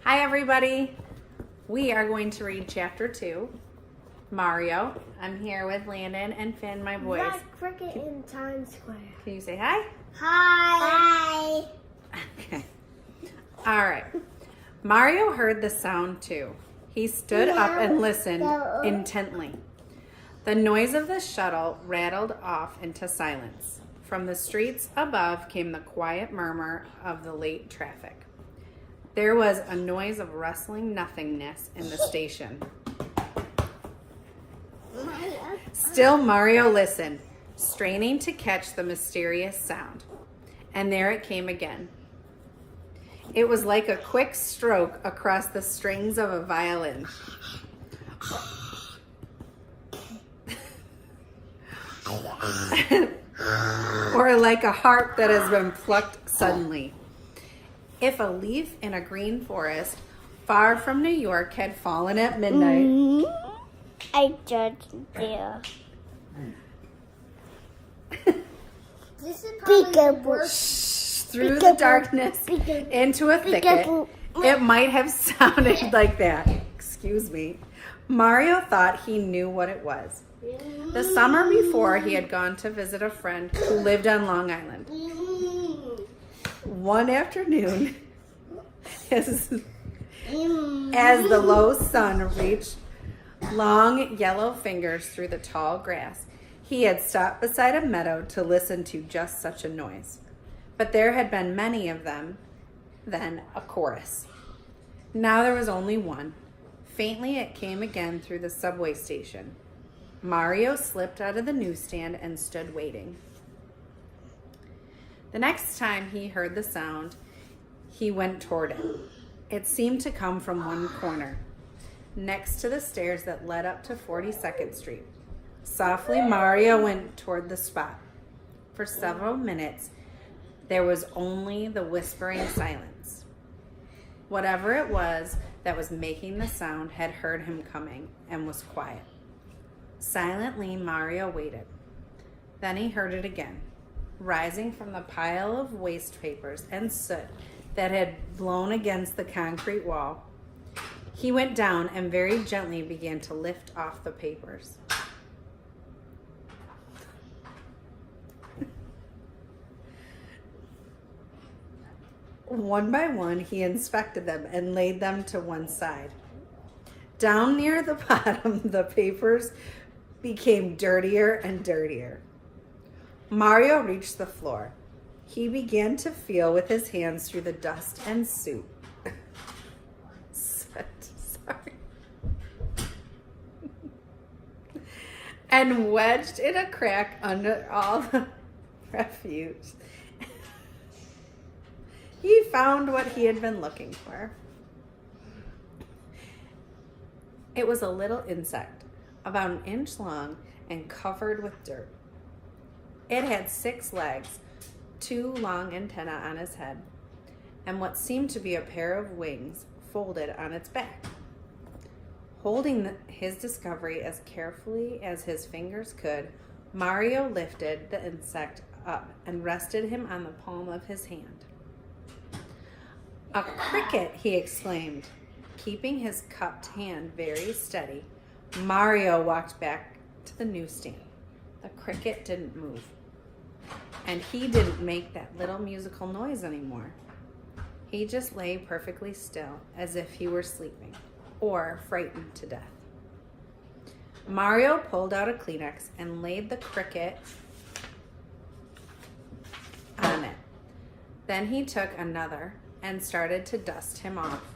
Hi everybody. We are going to read chapter 2, Mario. I'm here with Landon and Finn, my boys. That cricket in Times Square. Can you say hi? Hi. Okay. All right. Mario heard the sound too. He stood up and listened intently. The noise of the shuttle rattled off into silence. From the streets above came the quiet murmur of the late traffic. There was a noise of rustling nothingness in the station. Still Mario listened, straining to catch the mysterious sound. And there it came again. It was like a quick stroke across the strings of a violin. Or like a harp that has been plucked suddenly. If a leaf in a green forest far from New York had fallen at midnight. I judged there. This is probably worse. Through the darkness into a thicket, it might have sounded like that. Excuse me. Mario thought he knew what it was. The summer before, he had gone to visit a friend who lived on Long Island. One afternoon, as the low sun reached long yellow fingers through the tall grass, he had stopped beside a meadow to listen to just such a noise. But there had been many of them, then a chorus. Now there was only one. Faintly it came again through the subway station. Mario slipped out of the newsstand and stood waiting. The next time he heard the sound, he went toward it. It seemed to come from one corner, next to the stairs that led up to 42nd Street. Softly, Mario went toward the spot. For several minutes, there was only the whispering silence. Whatever it was that was making the sound had heard him coming and was quiet. Silently, Mario waited. Then he heard it again, rising from the pile of waste papers and soot that had blown against the concrete wall. He went down and very gently began to lift off the papers. One by one, he inspected them and laid them to one side. Down near the bottom, the papers became dirtier and dirtier. Mario reached the floor. He began to feel with his hands through the dust and soot. Sorry. And wedged in a crack under all the refuse. He found what he had been looking for. It was a little insect, about an inch long and covered with dirt. It had 6 legs, 2 long antennae on his head, and what seemed to be a pair of wings folded on its back. Holding his discovery as carefully as his fingers could, Mario lifted the insect up and rested him on the palm of his hand. "A cricket," he exclaimed. Keeping his cupped hand very steady, Mario walked back to the newsstand. The cricket didn't move, and he didn't make that little musical noise anymore. He just lay perfectly still, as if he were sleeping or frightened to death. Mario pulled out a Kleenex and laid the cricket on it. Then he took another and started to dust him off.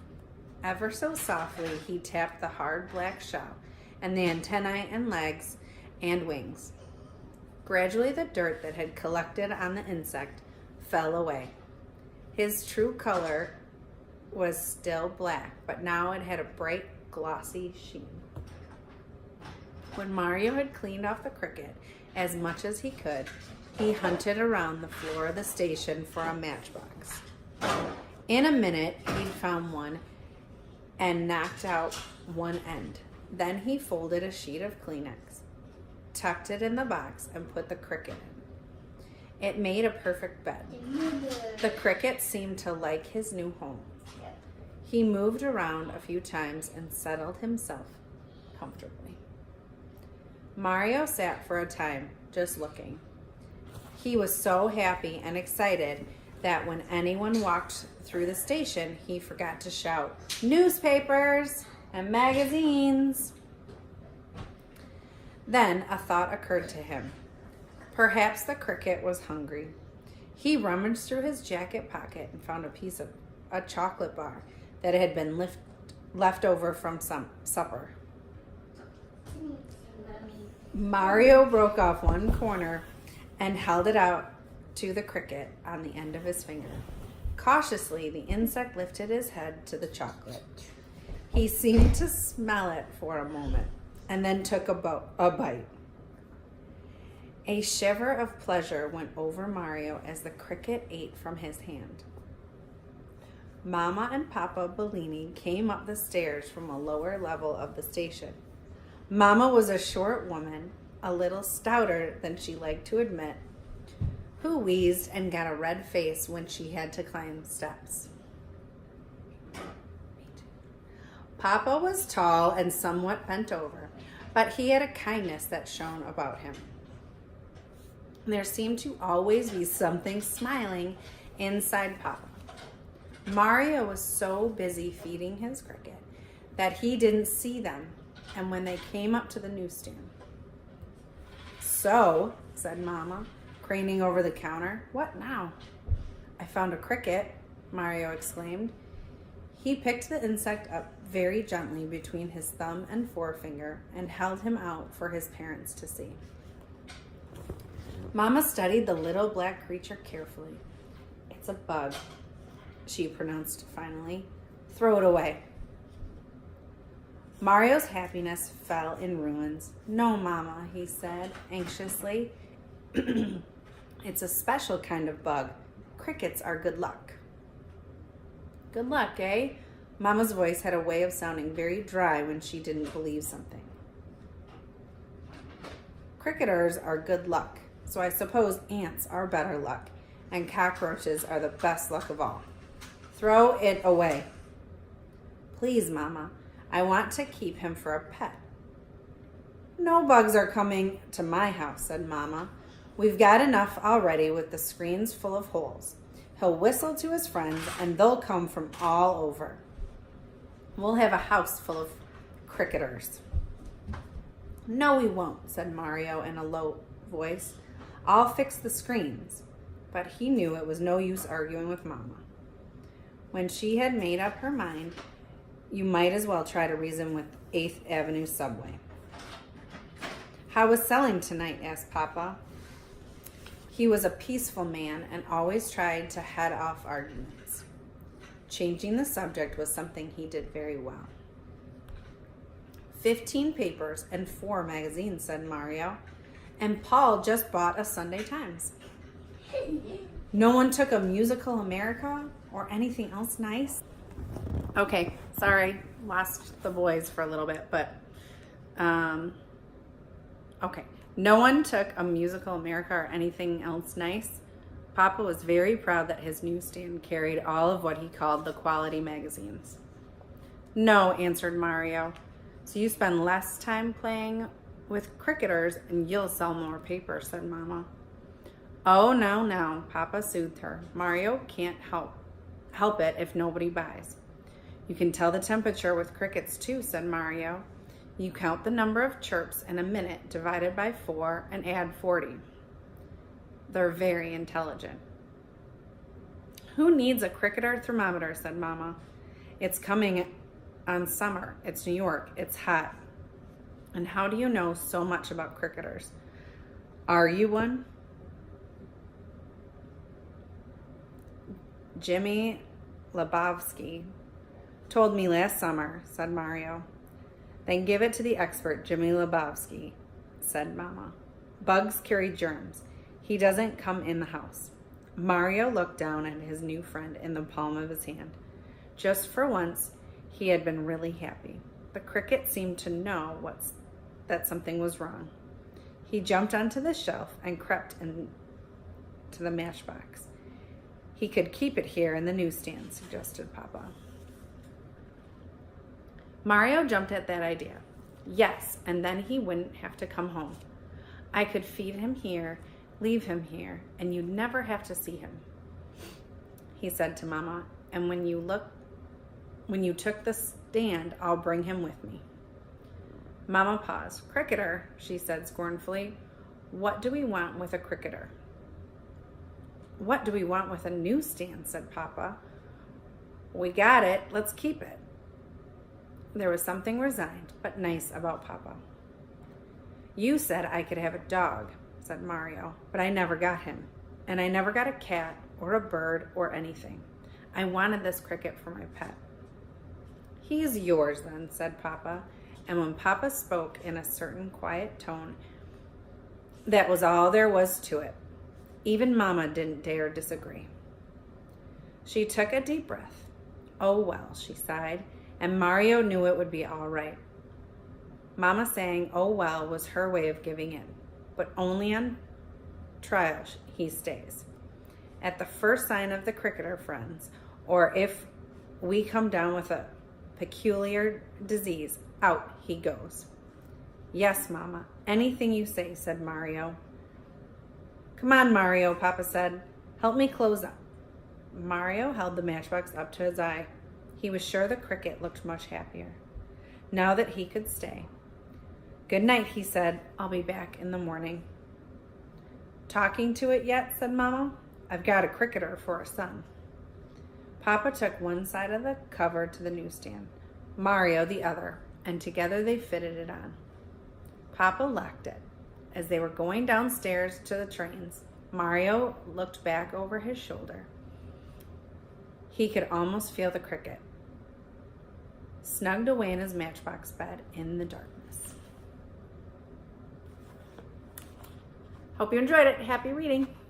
Ever so softly, he tapped the hard black shell and the antennae and legs and wings. Gradually, the dirt that had collected on the insect fell away. His true color was still black, but now it had a bright, glossy sheen. When Mario had cleaned off the cricket as much as he could, he hunted around the floor of the station for a matchbox. In a minute, he'd found one and knocked out one end. Then he folded a sheet of Kleenex, tucked it in the box, and put the cricket in. It made a perfect bed. The cricket seemed to like his new home. He moved around a few times and settled himself comfortably. Mario sat for a time, just looking. He was so happy and excited that when anyone walked through the station, he forgot to shout, "Newspapers and magazines." Then a thought occurred to him. Perhaps the cricket was hungry. He rummaged through his jacket pocket and found a piece of a chocolate bar that had been left over from some supper. Mario broke off one corner and held it out to the cricket on the end of his finger. Cautiously, the insect lifted his head to the chocolate. He seemed to smell it for a moment and then took a bite. A shiver of pleasure went over Mario as the cricket ate from his hand. Mama and Papa Bellini came up the stairs from a lower level of the station. Mama was a short woman, a little stouter than she liked to admit, who wheezed and got a red face when she had to climb steps. Papa was tall and somewhat bent over, but he had a kindness that shone about him. There seemed to always be something smiling inside Papa. Mario was so busy feeding his cricket that he didn't see them, and when they came up to the newsstand. "So," said Mama, craning over the counter, "what now?" "I found a cricket," Mario exclaimed. He picked the insect up very gently between his thumb and forefinger and held him out for his parents to see. Mama studied the little black creature carefully. "It's a bug," she pronounced finally. "Throw it away." Mario's happiness fell in ruins. "No, Mama," he said anxiously. "It's a special kind of bug. Crickets are good luck." "Good luck, eh?" Mama's voice had a way of sounding very dry when she didn't believe something. "Cricketers are good luck, so I suppose ants are better luck, and cockroaches are the best luck of all. Throw it away." "Please, Mama, I want to keep him for a pet." "No bugs are coming to my house," said Mama. "We've got enough already with the screens full of holes. He'll whistle to his friends and they'll come from all over. We'll have a house full of cricketers." "No, we won't," said Mario in a low voice. "I'll fix the screens." But he knew it was no use arguing with Mama. When she had made up her mind, you might as well try to reason with 8th Avenue subway. "How was selling tonight?" asked Papa. He was a peaceful man and always tried to head off arguments. Changing the subject was something he did very well. 15 papers and 4 magazines, said Mario. And Paul just bought a Sunday Times. No one took a Musical America or anything else nice? Okay, sorry, lost the boys for a little bit, but okay. No one took a Musical America or anything else nice. Papa was very proud that his newsstand carried all of what he called the quality magazines. No, answered Mario. So you spend less time playing with cricketers and you'll sell more paper, said Mama. Oh, no, Papa soothed her. Mario can't help it if nobody buys. You can tell the temperature with crickets too, said Mario. You count the number of chirps in a minute divided by 4 and add 40. They're very intelligent. Who needs a cricketer thermometer, said Mama. It's coming on summer. It's New York. It's hot. And how do you know so much about cricketers? Are you one? Jimmy Lebowski told me last summer, said Mario. Then give it to the expert, Jimmy Lebowski, said Mama. Bugs carry germs. He doesn't come in the house. Mario looked down at his new friend in the palm of his hand. Just for once, he had been really happy. The cricket seemed to know that something was wrong. He jumped onto the shelf and crept into the matchbox. He could keep it here in the newsstand, suggested Papa. Mario jumped at that idea. Yes, and then he wouldn't have to come home. I could feed him here, leave him here, and you'd never have to see him, he said to Mama. And when you took the stand, I'll bring him with me. Mama paused. Cricketer, she said scornfully. What do we want with a cricketer? What do we want with a newsstand, said Papa. We got it, let's keep it. There was something resigned but nice about Papa. You said I could have a dog, said Mario, but I never got him. And I never got a cat or a bird or anything. I wanted this cricket for my pet. He's yours then, said Papa. And when Papa spoke in a certain quiet tone, that was all there was to it. Even Mama didn't dare disagree. She took a deep breath. Oh well, she sighed, and Mario knew it would be all right. Mama saying, oh well, was her way of giving in, but only on trial he stays. At the first sign of the cricketer friends, or if we come down with a peculiar disease, out he goes. Yes, Mama, anything you say, said Mario. Come on, Mario, Papa said. Help me close up. Mario held the matchbox up to his eye. He was sure the cricket looked much happier, now that he could stay. Good night, he said. I'll be back in the morning. Talking to it yet, said Mama. I've got a cricketer for a son. Papa took one side of the cover to the newsstand, Mario the other, and together they fitted it on. Papa locked it. As they were going downstairs to the trains, Mario looked back over his shoulder. He could almost feel the cricket, snugged away in his matchbox bed in the darkness. Hope you enjoyed it. Happy reading.